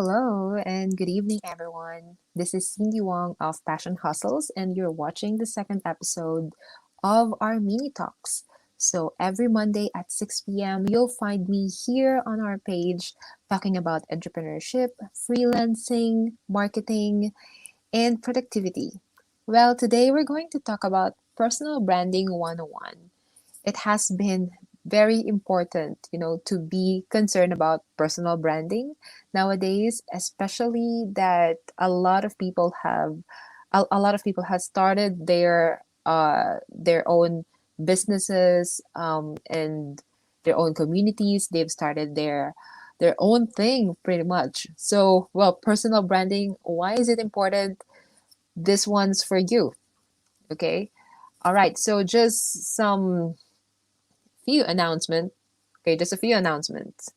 Hello and good evening, everyone. This is Cindy Wong of Passion Hustles, and you're watching the second episode of our mini talks. So, every Monday at 6 p.m., you'll find me here on our page talking about entrepreneurship, freelancing, marketing, and productivity. Well, today we're going to talk about personal branding 101. It has been very important, to be concerned about personal branding nowadays, especially that a lot of people have started their own businesses, and their own communities. They've started their own thing pretty much. So, well, personal branding, why is it important? This one's for you. Okay. All right. So just some few announcements. Okay, just a few announcements.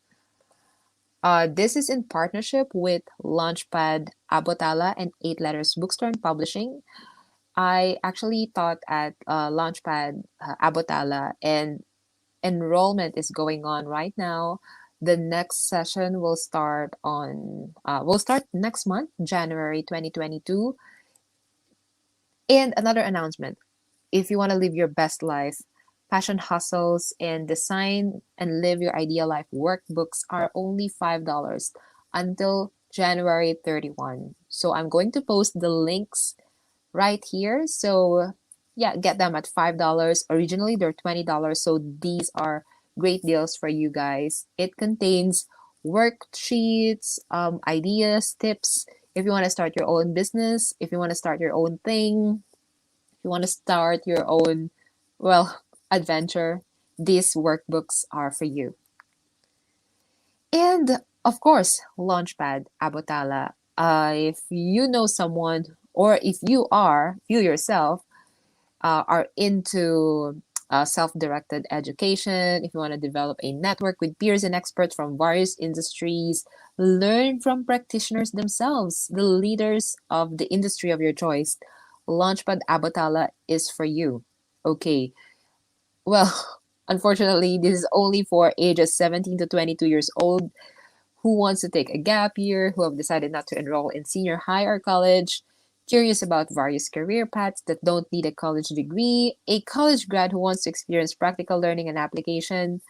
This is in partnership with Launchpad Abu Dhabi and Eight Letters Bookstore and Publishing. I actually taught at Launchpad Abu Dhabi, and enrollment is going on right now. The next session will start next month, January 2022. And another announcement, if you want to live your best life, Passion Hustles and Design and Live Your Ideal Life workbooks are only $5 until January 31. So I'm going to post the links right here. So yeah, get them at $5. Originally, they're $20. So these are great deals for you guys. It contains worksheets, ideas, tips. If you want to start your own business, if you want to start your own thing, you want to start your own, well, adventure, these workbooks are for you. And of course, Launchpad Abu Dhabi. If you know someone, or if you yourself, are into self-directed education, if you want to develop a network with peers and experts from various industries, learn from practitioners themselves, the leaders of the industry of your choice, Launchpad Abu Dhabi is for you. Okay, well, unfortunately, this is only for ages 17 to 22 years old who wants to take a gap year, who have decided not to enroll in senior high or college, curious about various career paths that don't need a college degree, a college grad who wants to experience practical learning and application.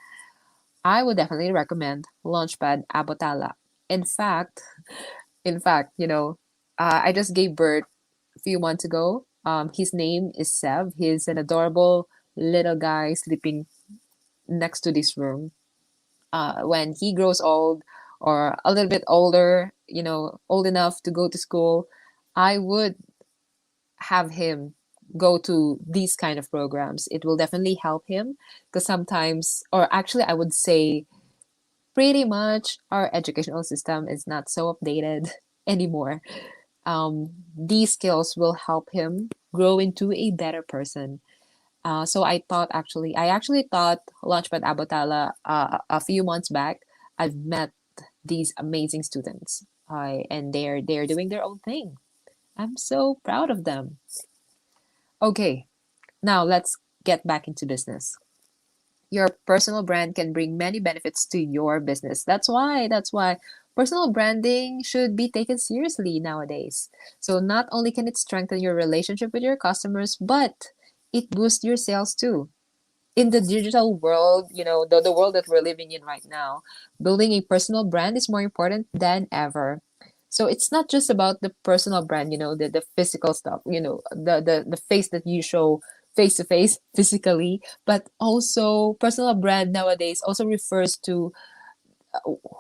I would definitely recommend Launchpad Abu Dhabi. In fact, I just gave birth a few months ago. His name is Sev. He's an adorable little guy sleeping next to this room. When he grows old or a little bit older, old enough to go to school, I would have him go to these kind of programs. It will definitely help him because sometimes, or actually, I would say pretty much our educational system is not so updated anymore. These skills will help him grow into a better person. So I actually thought Launchpad Abu Dhabi a few months back. I've met these amazing students, and they're doing their own thing. I'm so proud of them. Okay, now let's get back into business. Your personal brand can bring many benefits to your business. That's why personal branding should be taken seriously nowadays. So not only can it strengthen your relationship with your customers, but it boosts your sales too. In the digital world, the world that we're living in right now, building a personal brand is more important than ever. So it's not just about the personal brand, the physical stuff, the face that you show face to face physically, but also personal brand nowadays also refers to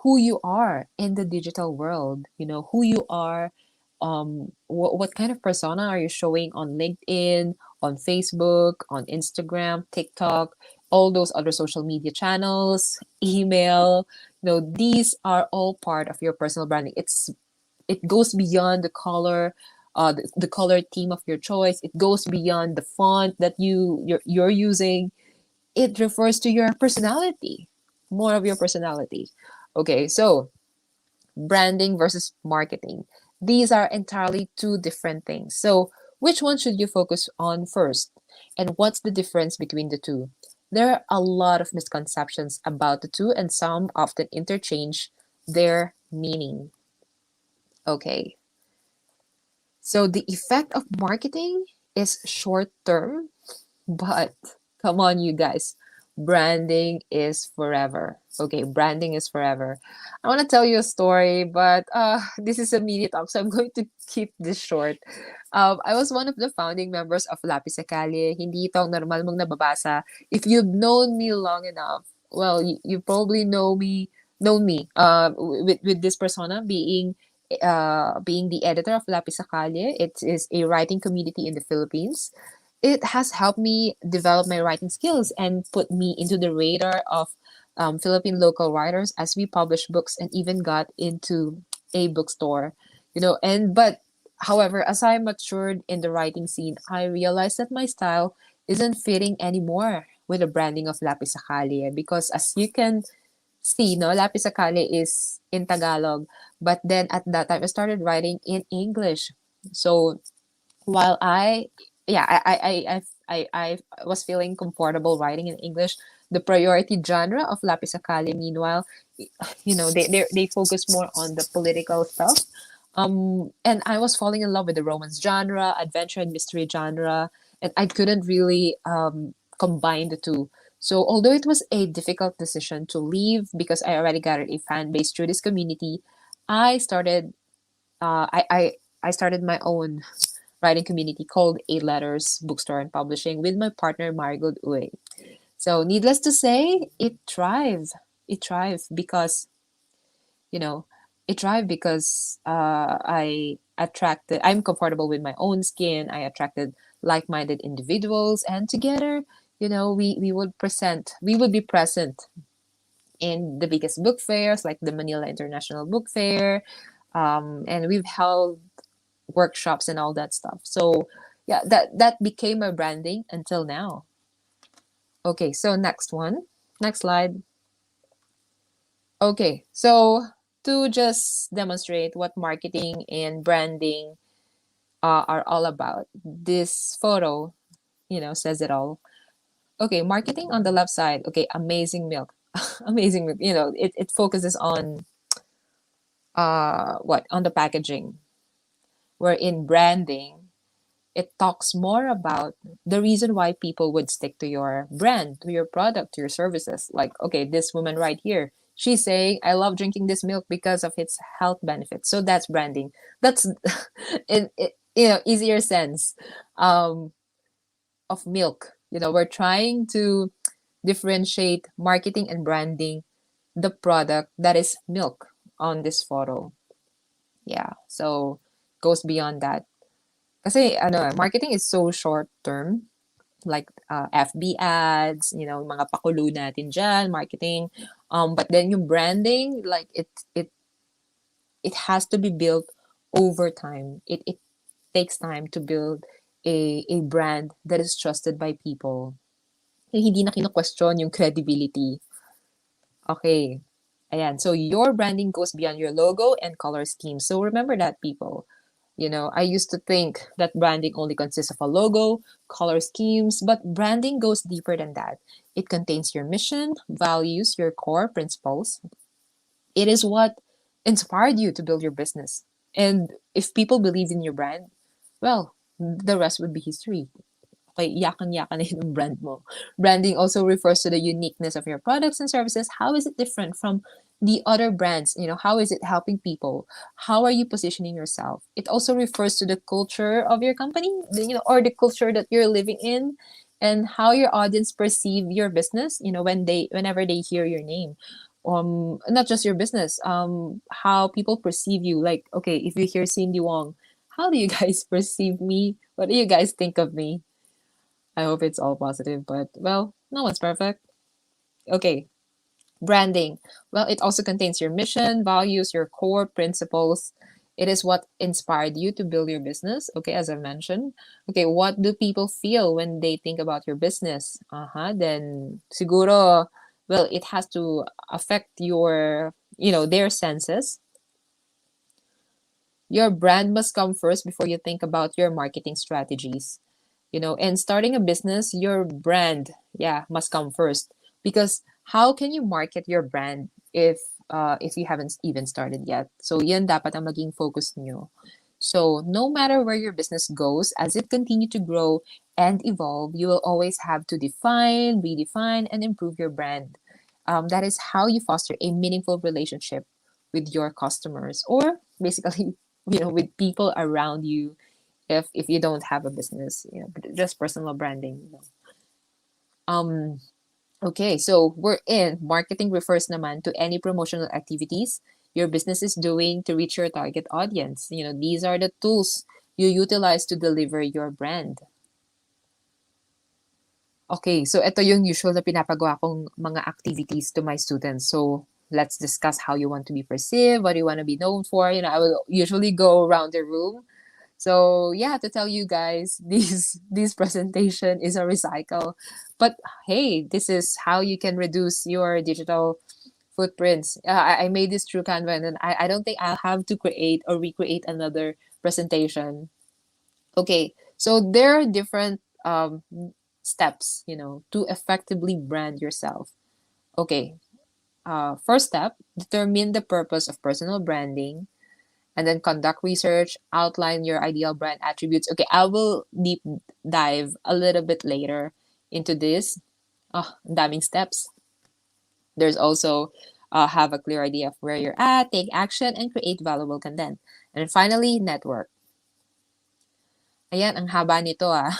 who you are in the digital world, who you are, what kind of persona are you showing on LinkedIn, on Facebook, on Instagram, TikTok, all those other social media channels, email. These are all part of your personal branding. It goes beyond the color, the color theme of your choice. It goes beyond the font that you're using. It refers to your personality, more of your personality. Okay, so branding versus marketing. These are entirely two different things. So, which one should you focus on first? And what's the difference between the two? There are a lot of misconceptions about the two, and some often interchange their meaning. Okay. So the effect of marketing is short term, but come on, you guys. Branding is forever. Okay, branding is forever. I want to tell you a story, but this is a media talk, so I'm going to keep this short. I was one of the founding members of Lapis Acali. Hindi ito ang normal mong nababasa. If you've known me long enough, well, you probably know me with this persona being the editor of Lapis Acali. It is a writing community in the Philippines. It has helped me develop my writing skills and put me into the radar of Philippine local writers as we published books and even got into a bookstore, but however, as I matured in the writing scene, I realized that my style isn't fitting anymore with the branding of Lapis Acali because as you can see, no, Lapis Acali is in Tagalog, but then at that time I started writing in English. So while yeah, I was feeling comfortable writing in English. The priority genre of Lapis Acali, meanwhile, they focus more on the political stuff. And I was falling in love with the romance genre, adventure and mystery genre, and I couldn't really combine the two. So although it was a difficult decision to leave because I already got a fan base through this community, I started I started my own writing community called Eight Letters Bookstore and Publishing with my partner Marigold Uy. So needless to say, it thrived. It thrived because you know it thrived because I'm comfortable with my own skin. I attracted like-minded individuals, and together, we would be present in the biggest book fairs like the Manila International Book Fair, and we've held workshops and all that stuff. So yeah, that became my branding until now. Okay, so next slide. Okay, so to just demonstrate what marketing and branding are all about, this photo, says it all. Okay, marketing on the left side. Okay, amazing milk, amazing milk. It focuses on what on the packaging. Where in branding, it talks more about the reason why people would stick to your brand, to your product, to your services. Like, okay, this woman right here, she's saying, I love drinking this milk because of its health benefits. So that's branding. That's in easier sense of milk. We're trying to differentiate marketing and branding the product that is milk on this photo. Yeah, so goes beyond that. Kasi marketing is so short term, like FB ads, mga pakulo natin dyan, marketing. But then yung branding, like it has to be built over time. It takes time to build a brand that is trusted by people. Hindi na kino-question yung credibility. Okay. Ayan. So your branding goes beyond your logo and color scheme. So remember that, people. I used to think that branding only consists of a logo, color schemes, but branding goes deeper than that. It contains your mission, values, your core principles. It is what inspired you to build your business. And if people believed in your brand, well, the rest would be history. Okay, yakan-yakan na yun ang brand mo. Branding also refers to the uniqueness of your products and services. How is it different from the other brands? How is it helping people? How are you positioning yourself? It also refers to the culture of your company, or the culture that you're living in, and how your audience perceive your business, whenever they hear your name. Not just your business, how people perceive you. Like, okay, if you hear Cindy Wong, how do you guys perceive me? What do you guys think of me? I hope it's all positive, but well, no one's perfect. Okay, branding. Well, it also contains your mission, values, your core principles. It is what inspired you to build your business. Okay, as I mentioned. Okay, what do people feel when they think about your business? Then siguro, well, it has to affect their senses. Your brand must come first before you think about your marketing strategies. And starting a business, your brand, yeah, must come first. Because how can you market your brand if if you haven't even started yet. So yan dapat ang maging focus nyo. So no matter where your business goes, as it continue to grow and evolve, you will always have to define, redefine, and improve your brand. That is how you foster a meaningful relationship with your customers, or basically, with people around you. If you don't have a business, just personal branding. Um, Okay, so we're in. Marketing refers naman to any promotional activities your business is doing to reach your target audience. These are the tools you utilize to deliver your brand. Okay, so ito yung usual na pinapagawa kong mga activities to my students. So let's discuss how you want to be perceived, what you want to be known for. I will usually go around the room. So yeah, to tell you guys, this presentation is a recycle. But hey, this is how you can reduce your digital footprints. I made this through Canva, and I don't think I'll have to create or recreate another presentation. Okay, so there are different steps, to effectively brand yourself. Okay, first step, determine the purpose of personal branding, and then conduct research, outline your ideal brand attributes. Okay, I will deep dive a little bit later into this. Oh, daming steps. There's also have a clear idea of where you're at, take action, and create valuable content. And finally, network. Ayan, ang haba nito ah.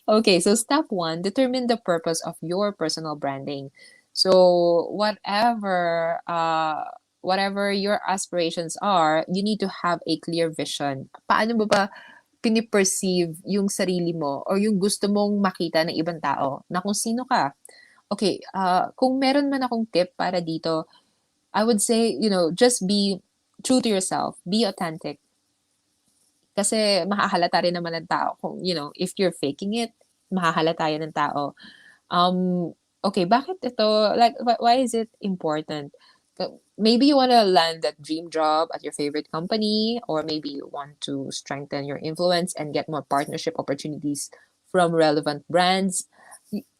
Okay, so step one, determine the purpose of your personal branding. So whatever your aspirations are, you need to have a clear vision. Paano mo ba piniperceive yung sarili mo or yung gusto mong makita ng ibang tao na kung sino ka? Okay, kung meron man akong tip para dito, I would say, just be true to yourself, be authentic. Kasi mahahalata rin naman ng tao kung, if you're faking it, mahahalata yan ng tao. Okay, bakit ito, like, why is it important? Maybe you want to land that dream job at your favorite company, or maybe you want to strengthen your influence and get more partnership opportunities from relevant brands.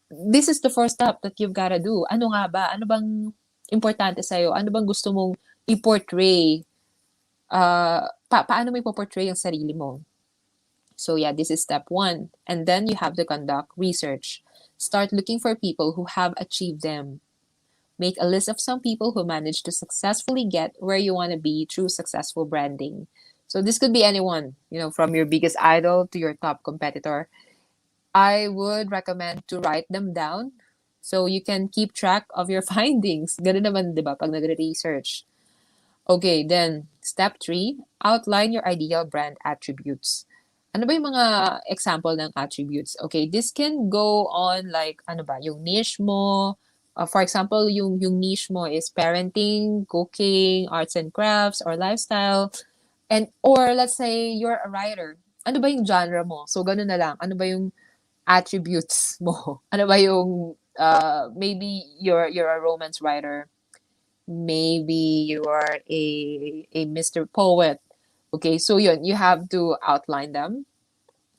This is the first step that you've got to do. Ano nga ba? Ano bang importante sa'yo? Ano bang gusto mong i-portray? Paano mo i-portray yung sarili mo? So yeah, this is step one. And then you have to conduct research. Start looking for people who have achieved them. Make a list of some people who managed to successfully get where you want to be through successful branding. So this could be anyone, from your biggest idol to your top competitor. I would recommend to write them down so you can keep track of your findings. Ganun naman, di ba, pag nagre-research. Okay, then step 3, outline your ideal brand attributes. Ano ba yung mga example ng attributes? Okay, this can go on like, ano ba, yung niche mo. For example, yung niche mo is parenting, cooking, arts and crafts, or lifestyle. Or let's say you're a writer. Ano ba yung genre mo? So, ganun na lang. Ano ba yung attributes mo? Ano ba yung, maybe you're a romance writer. Maybe you are a Mr. Poet. Okay, so yun, you have to outline them.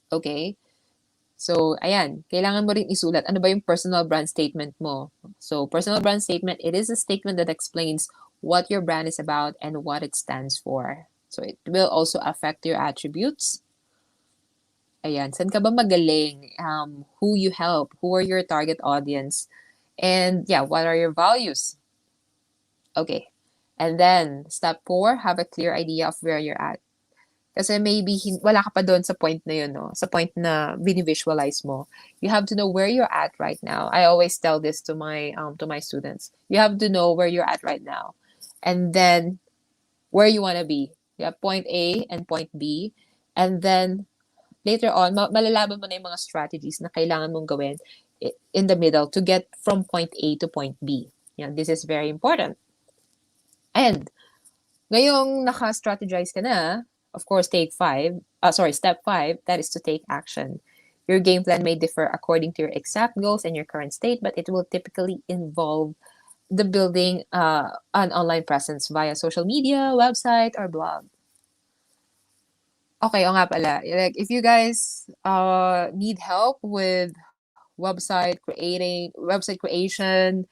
Okay? So, ayan, kailangan mo rin isulat. Ano ba yung personal brand statement mo? So, personal brand statement, it is a statement that explains what your brand is about and what it stands for. So, it will also affect your attributes. Ayan, saan ka ba magaling? Who you help? Who are your target audience? And yeah, what are your values? Okay. And then, step 4, have a clear idea of where you're at. Kasi maybe wala ka pa doon sa point na yun, no? Sa point na visualize mo. You have to know where you're at right now. I always tell this to my students. You have to know where you're at right now. And then, where you want to be. You have point A and point B. And then, later on, malalaman mo na yung mga strategies na kailangan mong gawin in the middle to get from point A to point B. Yeah, this is very important. And, ngayong naka-strategize ka na, of course, step 5, that is to take action. Your game plan may differ according to your exact goals and your current state, but it will typically involve the building an online presence via social media, website, or blog. Okay, o nga pala. Like, if you guys need help with website creation,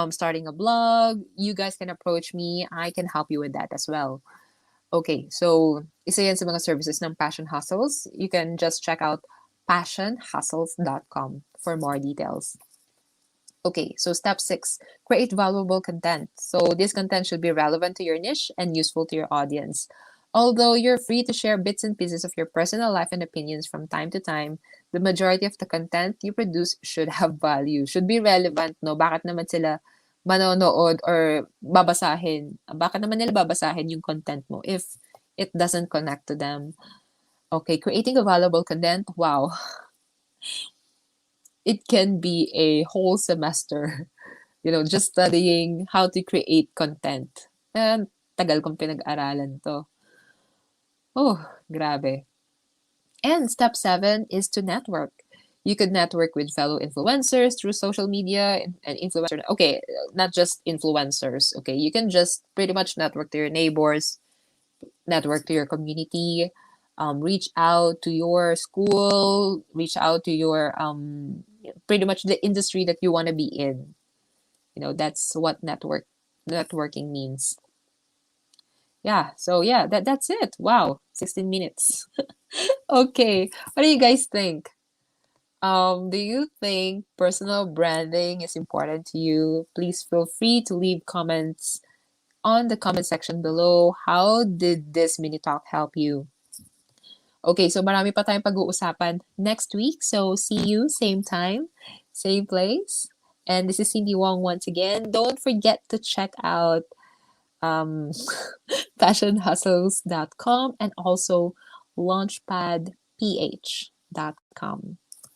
starting a blog, you guys can approach me. I can help you with that as well. Okay, so isa yan sa mga services ng Passion Hustles. You can just check out passionhustles.com for more details. Okay, so step 6, create valuable content. So this content should be relevant to your niche and useful to your audience. Although you're free to share bits and pieces of your personal life and opinions from time to time, the majority of the content you produce should have value, should be relevant, no? Bakit naman sila manonood or babasahin? Bakit naman nila babasahin yung content mo if it doesn't connect to them? Okay, creating a valuable content, wow. It can be a whole semester, just studying how to create content. And tagal kong pinag-aralan to. Oh, grabe. And step 7 is to network. You could network with fellow influencers through social media and influencer. Okay, not just influencers. Okay, you can just pretty much network to your neighbors, network to your community, reach out to your school, reach out to your pretty much the industry that you want to be in. That's what networking means. Yeah, so yeah, that's it. Wow, 16 minutes. Okay, what do you guys think? Do you think personal branding is important to you? Please feel free to leave comments on the comment section below. How did this mini talk help you? Okay, so marami pa tayong pag-uusapan next week. So see you same time, same place. And this is Cindy Wong once again. Don't forget to check out um, fashionhustles.com and also launchpadph.com.